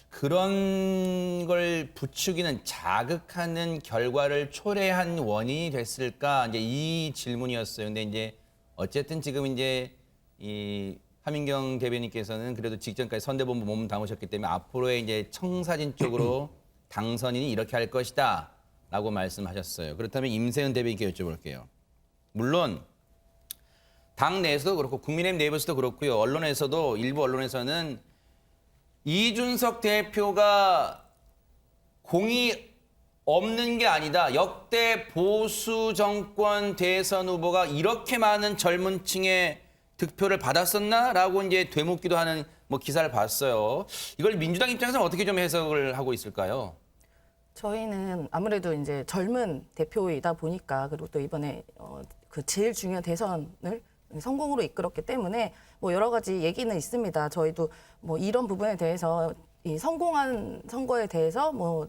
[SPEAKER 1] 그런 걸 부추기는, 자극하는 결과를 초래한 원인이 됐을까? 이제 이 질문이었어요. 근데 이제 어쨌든 지금 이제 이 하민경 대변인께서는 그래도 직전까지 선대본부 몸 담으셨기 때문에 앞으로의 이제 청사진 쪽으로 당선인이 이렇게 할 것이다 라고 말씀하셨어요. 그렇다면 임세은 대변인께 여쭤볼게요. 물론 당 내에서도 그렇고 국민의힘 내부에서도 그렇고요. 언론에서도, 일부 언론에서는 이준석 대표가 공이 없는 게 아니다. 역대 보수 정권 대선 후보가 이렇게 많은 젊은 층의 득표를 받았었나? 라고 이제 되묻기도 하는 뭐 기사를 봤어요. 이걸 민주당 입장에서는 어떻게 좀 해석을 하고 있을까요?
[SPEAKER 10] 저희는 아무래도 이제 젊은 대표이다 보니까, 그리고 또 이번에 그 제일 중요한 대선을 성공으로 이끌었기 때문에 뭐 여러 가지 얘기는 있습니다. 저희도 뭐 이런 부분에 대해서 이 성공한 선거에 대해서 뭐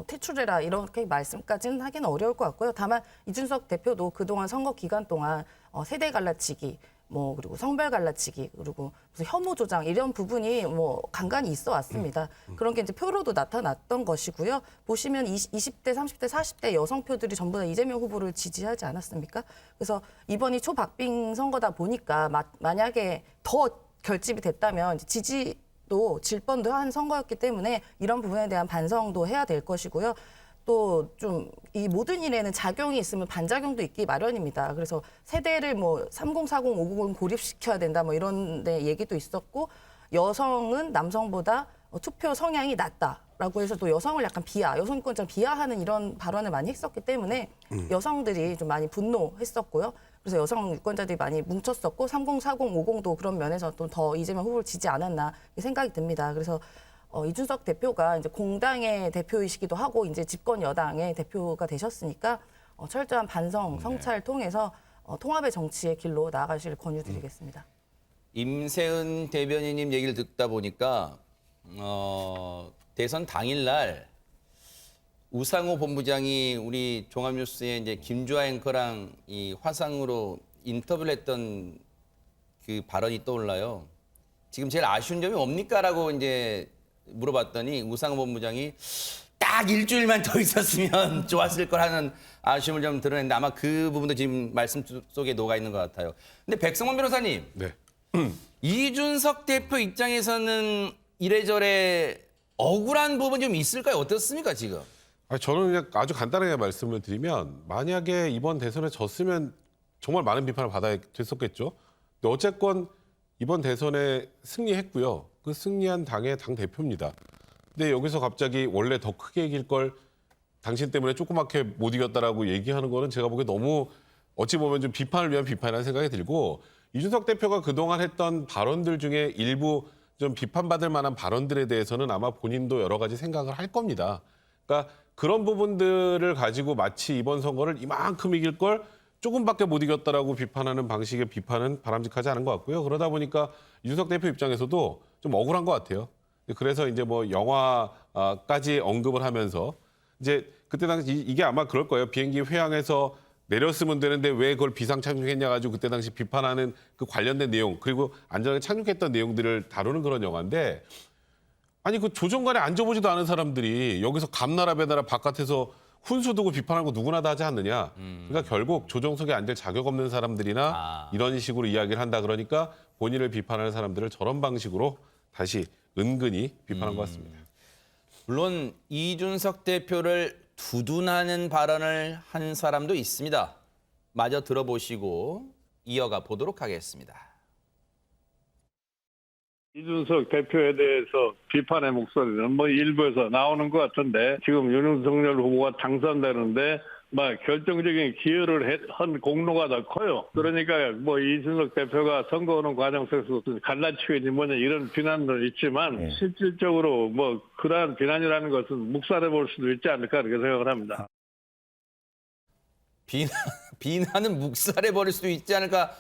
[SPEAKER 10] 퇴출해라 이렇게 말씀까지는 하기는 어려울 것 같고요. 다만 이준석 대표도 그동안 선거 기간 동안 세대 갈라치기, 뭐 그리고 성별 갈라치기, 그리고 무슨 혐오 조장 이런 부분이 뭐 간간히 있어 왔습니다. 그런 게 이제 표로도 나타났던 것이고요. 보시면 20대, 30대, 40대 여성표들이 전부 다 이재명 후보를 지지하지 않았습니까? 그래서 이번이 초박빙 선거다 보니까 만약에 더 결집이 됐다면 지지도 질 뻔도 한 선거였기 때문에 이런 부분에 대한 반성도 해야 될 것이고요. 또 좀 이 모든 일에는 작용이 있으면 반작용도 있기 마련입니다. 그래서 세대를 뭐 30, 40, 50을 고립시켜야 된다 뭐 이런 데 얘기도 있었고, 여성은 남성보다 투표 성향이 낮다라고 해서 또 여성을 약간 여성권자를 비하하는 이런 발언을 많이 했었기 때문에 여성들이 좀 많이 분노했었고요. 그래서 여성 유권자들이 많이 뭉쳤었고 30, 40, 50도 그런 면에서 또 더 이재명 후보를 지지 않았나 생각이 듭니다. 그래서 이준석 대표가 이제 공당의 대표이시기도 하고 이제 집권 여당의 대표가 되셨으니까 철저한 반성, 성찰 통해서 통합의 정치의 길로 나아가실 권유드리겠습니다.
[SPEAKER 1] 임세은 대변인님 얘기를 듣다 보니까 대선 당일날 우상호 본부장이 우리 종합뉴스의 이제 김주아 앵커랑 이 화상으로 인터뷰를 했던 그 발언이 떠올라요. 지금 제일 아쉬운 점이 뭡니까라고 이제 물어봤더니 우상호 본부장이 딱 일주일만 더 있었으면 좋았을 거라는 아쉬움을 좀 드러냈는데 아마 그 부분도 지금 말씀 속에 녹아 있는 것 같아요. 근데 백성원 변호사님,
[SPEAKER 6] 네.
[SPEAKER 1] 이준석 대표 입장에서는 이래저래 억울한 부분이 좀 있을까요? 어떻습니까 지금?
[SPEAKER 6] 저는 그냥 아주 간단하게 말씀을 드리면 만약에 이번 대선에 졌으면 정말 많은 비판을 받아야 됐었겠죠. 근데 어쨌건 이번 대선에 승리했고요. 그 승리한 당의 당대표입니다. 근데 여기서 갑자기 원래 더 크게 이길 걸 당신 때문에 조그맣게 못 이겼다라고 얘기하는 거는 제가 보기에 너무 어찌 보면 좀 비판을 위한 비판이라는 생각이 들고 이준석 대표가 그동안 했던 발언들 중에 일부 좀 비판받을 만한 발언들에 대해서는 아마 본인도 여러 가지 생각을 할 겁니다. 그러니까 그런 부분들을 가지고 마치 이번 선거를 이만큼 이길 걸 조금밖에 못 이겼다라고 비판하는 방식의 비판은 바람직하지 않은 것 같고요. 그러다 보니까 이준석 대표 입장에서도 좀 억울한 것 같아요. 그래서 이제 뭐 영화까지 언급을 하면서 이제 그때 당시 이게 아마 그럴 거예요. 비행기 회항에서 내렸으면 되는데 왜 그걸 비상 착륙했냐 가지고 그때 당시 비판하는 그 관련된 내용 그리고 안전하게 착륙했던 내용들을 다루는 그런 영화인데 아니 그 조종관에 앉아보지도 않은 사람들이 여기서 감나라 배나라 바깥에서 훈수 두고 비판하는 거 누구나 다 하지 않느냐. 그러니까 결국 조종석에 앉을 자격 없는 사람들이나 이런 식으로 이야기를 한다 그러니까 본인을 비판하는 사람들을 저런 방식으로 다시 은근히 비판한 것 같습니다.
[SPEAKER 1] 물론 이준석 대표를 두둔하는 발언을 한 사람도 있습니다. 마저 들어보시고 이어가 보도록 하겠습니다.
[SPEAKER 18] 이준석 대표에 대해서 비판의 목소리는 뭐 일부에서 나오는 것 같은데 지금 윤석열 후보가 당선되는데 막 결정적인 기여를 한 공로가 더 커요. 그러니까 뭐 이준석 대표가 선거하는 과정 속에서 갈라치기니 뭐냐 이런 비난도 있지만 실질적으로 뭐 그러한 비난이라는 것은 묵살해 볼 수도 있지 않을까 그렇게 생각을 합니다.
[SPEAKER 1] 비난은 묵살해 버릴 수도 있지 않을까.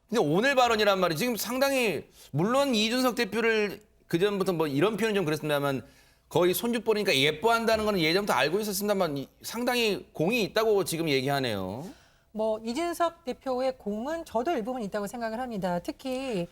[SPEAKER 1] 근데 오늘 발언이란 말이 지금 상당히 물론 이준석 대표를 그전부터 뭐 이런 표현 좀 그랬습니다만 거의 손주 보니까 예뻐한다는 거는 예전부터 알고 있었습니다만 상당히 공이 있다고 지금 얘기하네요.
[SPEAKER 9] 뭐 이준석 대표의 공은 저도 일부분 있다고 생각을 합니다. 특히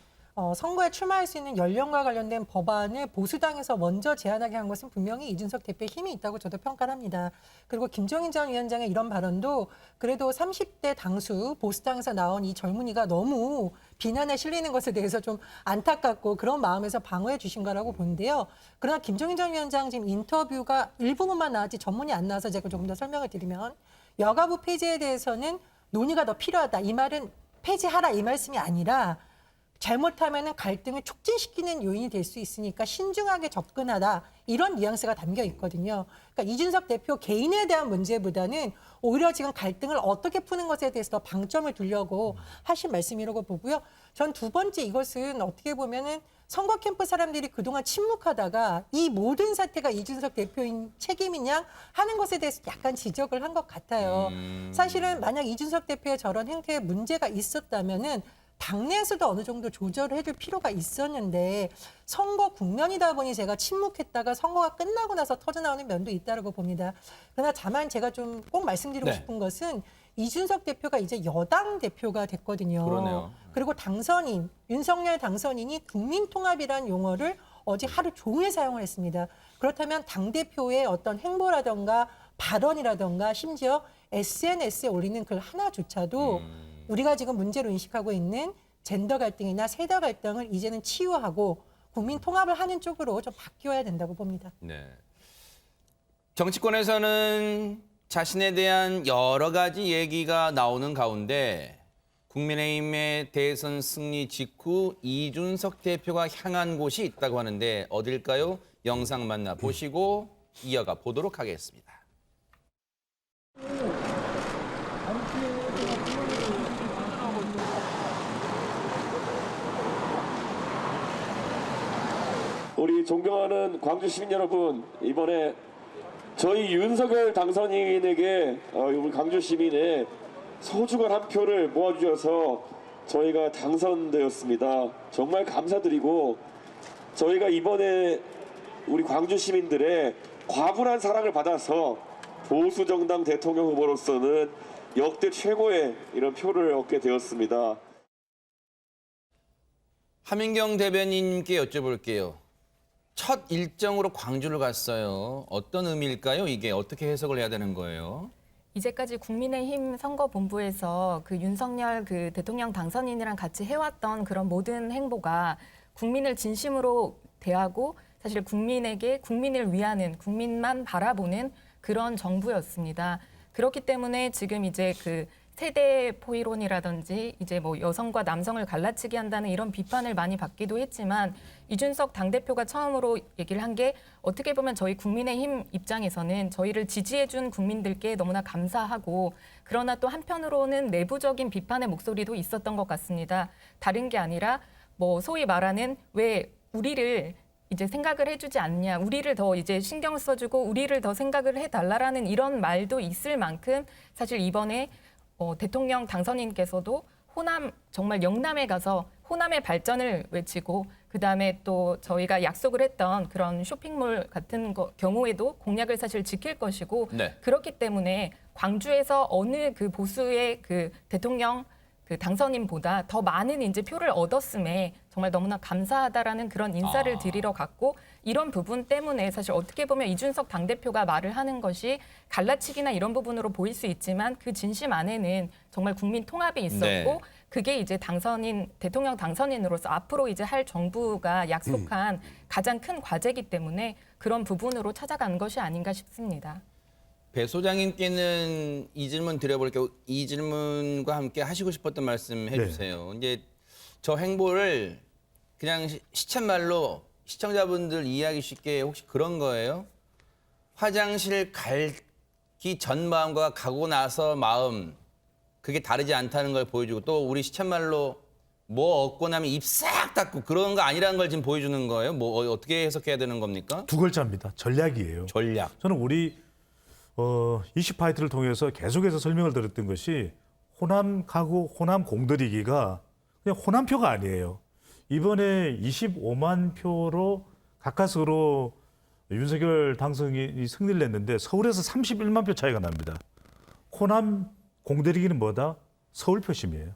[SPEAKER 9] 선거에 출마할 수 있는 연령과 관련된 법안을 보수당에서 먼저 제안하게 한 것은 분명히 이준석 대표의 힘이 있다고 저도 평가를 합니다. 그리고 김종인 전 위원장의 이런 발언도 그래도 30대 당수 보수당에서 나온 이 젊은이가 너무 비난에 실리는 것에 대해서 좀 안타깝고 그런 마음에서 방어해 주신 거라고 보는데요. 그러나 김종인 전 위원장 지금 인터뷰가 일부분만 나왔지 전문이 안 나와서 제가 조금 더 설명을 드리면 여가부 폐지에 대해서는 논의가 더 필요하다. 이 말은 폐지하라 이 말씀이 아니라 잘못하면 갈등을 촉진시키는 요인이 될 수 있으니까 신중하게 접근하다. 이런 뉘앙스가 담겨 있거든요. 그러니까 이준석 대표 개인에 대한 문제보다는 오히려 지금 갈등을 어떻게 푸는 것에 대해서 더 방점을 두려고 하신 말씀이라고 보고요. 전 두 번째 이것은 어떻게 보면은 선거 캠프 사람들이 그동안 침묵하다가 이 모든 사태가 이준석 대표인 책임이냐 하는 것에 대해서 약간 지적을 한 것 같아요. 사실은 만약 이준석 대표의 저런 행태에 문제가 있었다면은 당내에서도 어느 정도 조절을 해줄 필요가 있었는데 선거 국면이다 보니 제가 침묵했다가 선거가 끝나고 나서 터져나오는 면도 있다고 봅니다. 그러나 다만 제가 좀 꼭 말씀드리고 싶은 것은 이준석 대표가 이제 여당 대표가 됐거든요.
[SPEAKER 1] 그러네요.
[SPEAKER 9] 그리고 당선인, 윤석열 당선인이 국민통합이라는 용어를 어제 하루 종일 사용을 했습니다. 그렇다면 당대표의 어떤 행보라든가 발언이라든가 심지어 SNS에 올리는 글 하나조차도 우리가 지금 문제로 인식하고 있는 젠더 갈등이나 세대 갈등을 이제는 치유하고 국민 통합을 하는 쪽으로 좀 바뀌어야 된다고 봅니다.
[SPEAKER 1] 네. 정치권에서는 자신에 대한 여러 가지 얘기가 나오는 가운데 국민의힘의 대선 승리 직후 이준석 대표가 향한 곳이 있다고 하는데 어딜까요? 영상 만나보시고 이어가 보도록 하겠습니다.
[SPEAKER 19] 우리 존경하는 광주 시민 여러분, 이번에 저희 윤석열 당선인에게 우리 광주 시민의 소중한 한 표를 모아주셔서 저희가 당선되었습니다. 정말 감사드리고 저희가 이번에 우리 광주 시민들의 과분한 사랑을 받아서 보수 정당 대통령 후보로서는 역대 최고의 이런 표를 얻게 되었습니다.
[SPEAKER 1] 하민경 대변인님께 여쭤볼게요. 첫 일정으로 광주를 갔어요. 어떤 의미일까요? 이게 어떻게 해석을 해야 되는 거예요?
[SPEAKER 5] 이제까지 국민의힘 선거본부에서 그 윤석열 그 대통령 당선인이랑 같이 해왔던 그런 모든 행보가 국민을 진심으로 대하고 사실 국민에게 국민을 위하는, 국민만 바라보는 그런 정부였습니다. 그렇기 때문에 지금 이제 그 세대 포이론이라든지 이제 뭐 여성과 남성을 갈라치기 한다는 이런 비판을 많이 받기도 했지만 이준석 당대표가 처음으로 얘기를 한 게 어떻게 보면 저희 국민의힘 입장에서는 저희를 지지해준 국민들께 너무나 감사하고 그러나 또 한편으로는 내부적인 비판의 목소리도 있었던 것 같습니다. 다른 게 아니라 뭐 소위 말하는 왜 우리를 이제 생각을 해주지 않냐, 우리를 더 이제 신경을 써주고 우리를 더 생각을 해달라라는 이런 말도 있을 만큼 사실 이번에 대통령 당선인께서도 호남, 정말 영남에 가서 호남의 발전을 외치고 그다음에 또 저희가 약속을 했던 그런 쇼핑몰 같은 경우에도 공약을 사실 지킬 것이고
[SPEAKER 1] 네.
[SPEAKER 5] 그렇기 때문에 광주에서 어느 그 보수의 그 대통령 그 당선인보다 더 많은 이제 표를 얻었음에 정말 너무나 감사하다라는 그런 인사를 드리러 갔고 이런 부분 때문에 사실 어떻게 보면 이준석 당대표가 말을 하는 것이 갈라치기나 이런 부분으로 보일 수 있지만 그 진심 안에는 정말 국민 통합이 있었고
[SPEAKER 1] 네.
[SPEAKER 5] 그게 이제 당선인 대통령 당선인으로서 앞으로 이제 할 정부가 약속한 가장 큰 과제이기 때문에 그런 부분으로 찾아간 것이 아닌가 싶습니다.
[SPEAKER 1] 배 소장님께는 이 질문 드려볼게요. 이 질문과 함께 하시고 싶었던 말씀 해주세요. 이제 저 행보를 그냥 시쳇말로 시청자분들 이해하기 쉽게 혹시 그런 거예요? 화장실 가기 전 마음과 가고 나서 마음 그게 다르지 않다는 걸 보여주고 또 우리 시쳇말로 뭐 얻고 나면 입 싹 닫고 그런 거 아니라는 걸 지금 보여주는 거예요? 뭐 어떻게 해석해야 되는 겁니까?
[SPEAKER 11] 두 글자입니다. 전략이에요.
[SPEAKER 1] 전략.
[SPEAKER 11] 저는 우리 이슈파이트를 통해서 계속해서 설명을 드렸던 것이 호남 가구, 호남 공들이기가 그냥 호남표가 아니에요. 이번에 25만 표로 가까스로 윤석열 당선인이 승리를 냈는데 서울에서 31만 표 차이가 납니다. 호남 공들이기는 뭐다? 서울 표심이에요.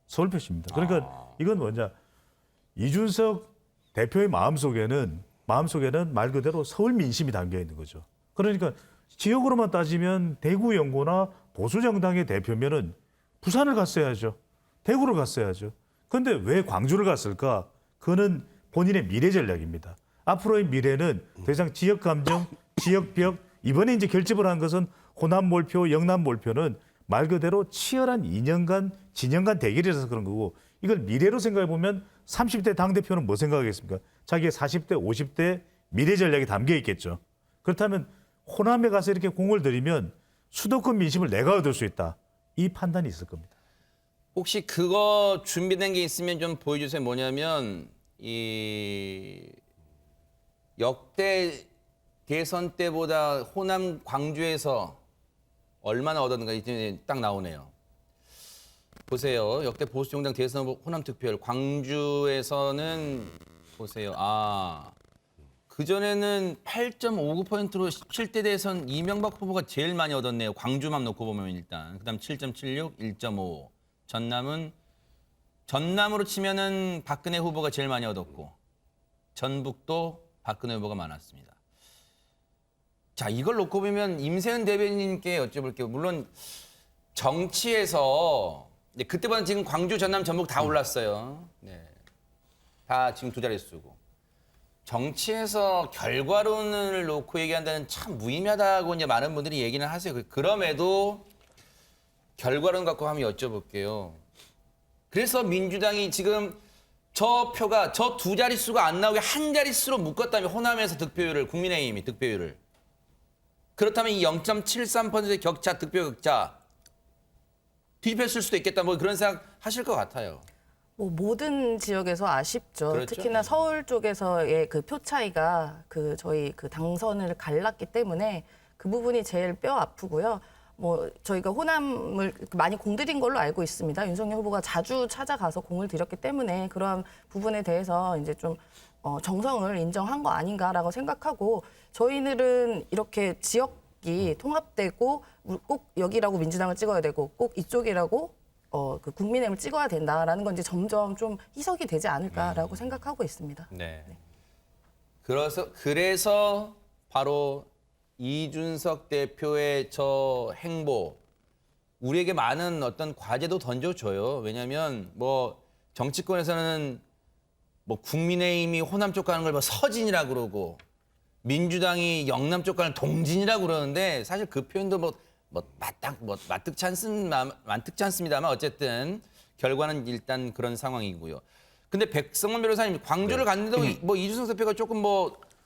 [SPEAKER 11] 서울 표심입니다. 그러니까 이건 뭐냐? 이준석 대표의 마음속에는 말 그대로 서울 민심이 담겨 있는 거죠. 그러니까 지역으로만 따지면 대구 연고나 보수 정당의 대표면은 부산을 갔어야죠. 대구를 갔어야죠. 그런데 왜 광주를 갔을까? 그거는 본인의 미래 전략입니다. 앞으로의 미래는 더 이상 지역 감정, 지역벽, 이번에 이제 결집을 한 것은 호남 몰표, 영남 몰표는 말 그대로 치열한 2년간, 진영간 대결이라서 그런 거고 이걸 미래로 생각해 보면 30대 당대표는 뭐 생각하겠습니까? 자기의 40대, 50대 미래 전략이 담겨 있겠죠. 그렇다면 호남에 가서 이렇게 공을 들이면 수도권 민심을 내가 얻을 수 있다. 이 판단이 있을 겁니다.
[SPEAKER 1] 혹시 그거 준비된 게 있으면 좀 보여주세요. 뭐냐면 이 역대 대선 때보다 호남 광주에서 얼마나 얻었는가 이제 딱 나오네요. 보세요. 역대 보수정당 대선 호남 득표율 광주에서는 보세요. 그전에는 8.59%로 17대 대선 이명박 후보가 제일 많이 얻었네요. 광주만 놓고 보면 일단. 그다음 7.76, 1.55. 전남으로 치면은 박근혜 후보가 제일 많이 얻었고 전북도 박근혜 후보가 많았습니다. 자, 이걸 놓고 보면 임세은 대변인님께 여쭤볼게요. 물론 정치에서 그때보다 지금 광주, 전남, 전북 다 올랐어요. 네. 다 지금 두 자릿수고. 정치에서 결과론을 놓고 얘기한다는 참 무의미하다고 이제 많은 분들이 얘기는 하세요. 그럼에도 결과론 갖고 한번 여쭤볼게요. 그래서 민주당이 지금 저 표가 저 두 자릿수가 안 나오게 한 자릿수로 묶었다면 호남에서 득표율을 국민의힘이 득표율을 그렇다면 이 0.73%의 격차 득표 격차 뒤집혔을 수도 있겠다 뭐 그런 생각 하실 것 같아요.
[SPEAKER 10] 뭐 모든 지역에서 아쉽죠.
[SPEAKER 1] 그렇죠.
[SPEAKER 10] 특히나 서울 쪽에서의 그 표 차이가 저희 당선을 갈랐기 때문에 그 부분이 제일 뼈 아프고요. 뭐 저희가 호남을 많이 공들인 걸로 알고 있습니다. 윤석열 후보가 자주 찾아가서 공을 들였기 때문에 그러한 부분에 대해서 이제 좀 정성을 인정한 거 아닌가라고 생각하고, 저희들은 이렇게 지역이 통합되고 꼭 여기라고 민주당을 찍어야 되고 꼭 이쪽이라고 국민의힘을 찍어야 된다라는 건 이제 점점 좀 희석이 되지 않을까라고 생각하고 있습니다.
[SPEAKER 1] 네. 그래서 바로 이준석 대표의 저 행보, 우리에게 많은 어떤 과제도 던져줘요. 왜냐하면 뭐 정치권에서는 뭐 국민의힘이 호남 쪽 가는 걸 뭐 서진이라 그러고 민주당이 영남 쪽 가는 동진이라 그러는데, 사실 그 표현도 뭐 마뜩치 않습니다만 어쨌든 결과는 일단 그런 상황이고요. 근데 백성원 변호사님, 광주를 갔는데도 뭐 이준석 대표가 조금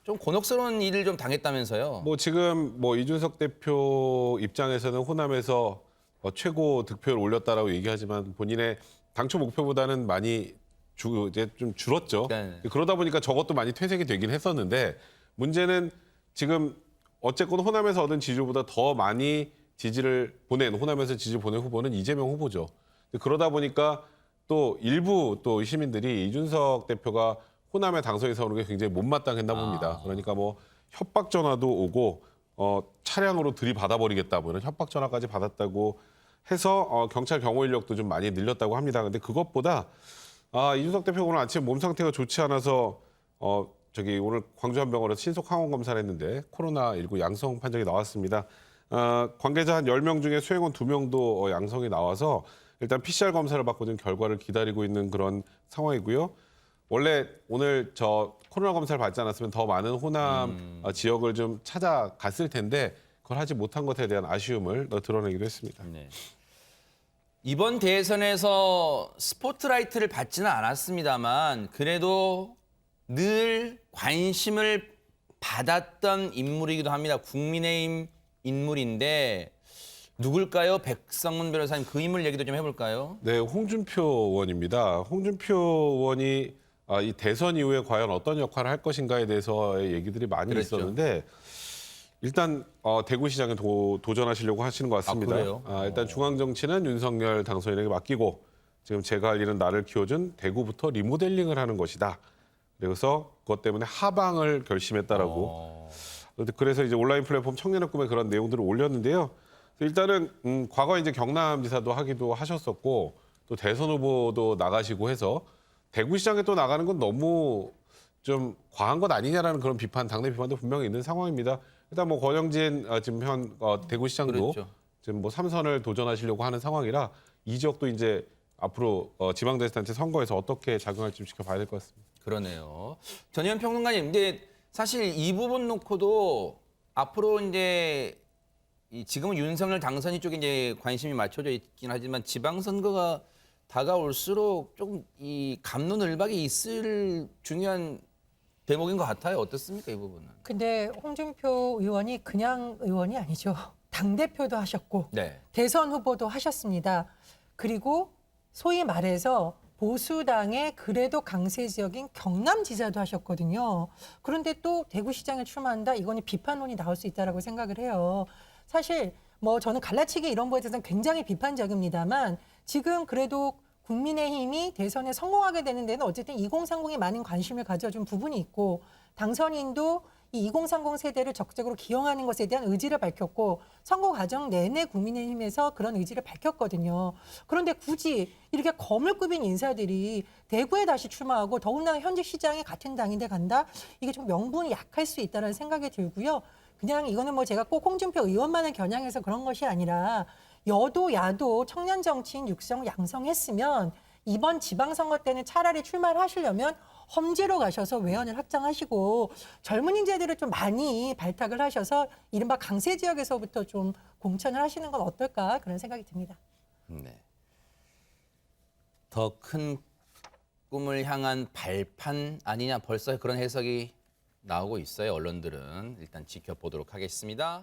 [SPEAKER 1] 좀 곤혹스러운 일을 좀 당했다면서요?
[SPEAKER 6] 뭐 지금 뭐 이준석 대표 입장에서는 호남에서 최고 득표를 올렸다라고 얘기하지만 본인의 당초 목표보다는 많이 이제 좀 줄었죠.
[SPEAKER 1] 네.
[SPEAKER 6] 그러다 보니까 저것도 많이 퇴색이 되긴 했었는데, 문제는 지금 어쨌건 호남에서 얻은 지지보다 더 많이 호남에서 지지를 보낸 후보는 이재명 후보죠. 그러다 보니까 또 일부 또 시민들이 이준석 대표가 호남에 당선에서 오는 게 굉장히 못마땅했나 봅니다. 그러니까 뭐 협박 전화도 오고 차량으로 들이받아버리겠다, 뭐 이런 협박 전화까지 받았다고 해서 경찰 경호 인력도 좀 많이 늘렸다고 합니다. 근데 그것보다 이준석 대표가 오늘 아침에 몸 상태가 좋지 않아서 오늘 광주 한 병원에서 신속 항원 검사를 했는데 코로나19 양성 판정이 나왔습니다. 관계자 한 10명 중에 수행원 2명도 양성이 나와서 일단 PCR 검사를 받고 지금 결과를 기다리고 있는 그런 상황이고요. 원래 오늘 코로나 검사를 받지 않았으면 더 많은 호남 지역을 좀 찾아갔을 텐데 그걸 하지 못한 것에 대한 아쉬움을 드러내기도 했습니다.
[SPEAKER 1] 네. 이번 대선에서 스포트라이트를 받지는 않았습니다만 그래도 늘 관심을 받았던 인물이기도 합니다. 국민의힘 인물인데 누굴까요? 백성문 변호사님, 그 인물 얘기도 좀 해볼까요?
[SPEAKER 6] 네, 홍준표 의원입니다. 홍준표 의원이 이 대선 이후에 과연 어떤 역할을 할 것인가에 대해서의 얘기들이 많이
[SPEAKER 1] 그랬죠.
[SPEAKER 6] 있었는데 일단 대구시장에 도전하시려고 하시는 것 같습니다.
[SPEAKER 1] 그래요?
[SPEAKER 6] 일단 중앙 정치는 윤석열 당선인에게 맡기고 지금 제가 알기로는 나를 키워준 대구부터 리모델링을 하는 것이다. 그래서 그것 때문에 하방을 결심했다라고. 그래서 이제 온라인 플랫폼 청년의 꿈에 그런 내용들을 올렸는데요. 일단은 과거 이제 경남지사도 하기도 하셨었고 또 대선 후보도 나가시고 해서 대구시장에 또 나가는 건 너무 좀 과한 것 아니냐라는 그런 비판, 당내 비판도 분명히 있는 상황입니다. 일단 뭐 권영진 지금 현 대구시장도
[SPEAKER 1] 그렇죠.
[SPEAKER 6] 지금 뭐 3선을 도전하시려고 하는 상황이라 이 지역도 이제 앞으로 지방자치단체 선거에서 어떻게 작용할지 좀 지켜봐야 될 것 같습니다.
[SPEAKER 1] 그러네요. 전희연 평론가님, 근데 사실 이 부분 놓고도 앞으로 이제 지금은 윤석열 당선인 쪽에 이제 관심이 맞춰져 있긴 하지만 지방선거가 다가올수록 조금 이 갑론을박이 있을 중요한 대목인 것 같아요. 어떻습니까, 이 부분은?
[SPEAKER 9] 근데 홍준표 의원이 그냥 의원이 아니죠. 당대표도 하셨고
[SPEAKER 1] 네.
[SPEAKER 9] 대선 후보도 하셨습니다. 그리고 소위 말해서 보수당의 그래도 강세 지역인 경남지사도 하셨거든요. 그런데 또 대구시장에 출마한다? 이거는 비판론이 나올 수 있다라고 생각을 해요. 사실 뭐 저는 갈라치기 이런 거에 대해서는 굉장히 비판적입니다만 지금 그래도 국민의힘이 대선에 성공하게 되는 데는 어쨌든 2030에 많은 관심을 가져준 부분이 있고 당선인도 이 2030 세대를 적극적으로 기용하는 것에 대한 의지를 밝혔고 선거 과정 내내 국민의힘에서 그런 의지를 밝혔거든요. 그런데 굳이 이렇게 거물급인 인사들이 대구에 다시 출마하고 더군다나 현직 시장이 같은 당인데 간다? 이게 좀 명분이 약할 수 있다는 생각이 들고요. 그냥 이거는 뭐 제가 꼭 홍준표 의원만을 겨냥해서 그런 것이 아니라 여도 야도 청년 정치인 육성 양성했으면 이번 지방선거 때는 차라리 출마를 하시려면 험지로 가셔서 외연을 확장하시고 젊은 인재들을 좀 많이 발탁을 하셔서 이른바 강세 지역에서부터 좀 공천을 하시는 건 어떨까 그런 생각이 듭니다.
[SPEAKER 1] 네. 더 큰 꿈을 향한 발판 아니냐, 벌써 그런 해석이 나오고 있어요. 언론들은 일단 지켜보도록 하겠습니다.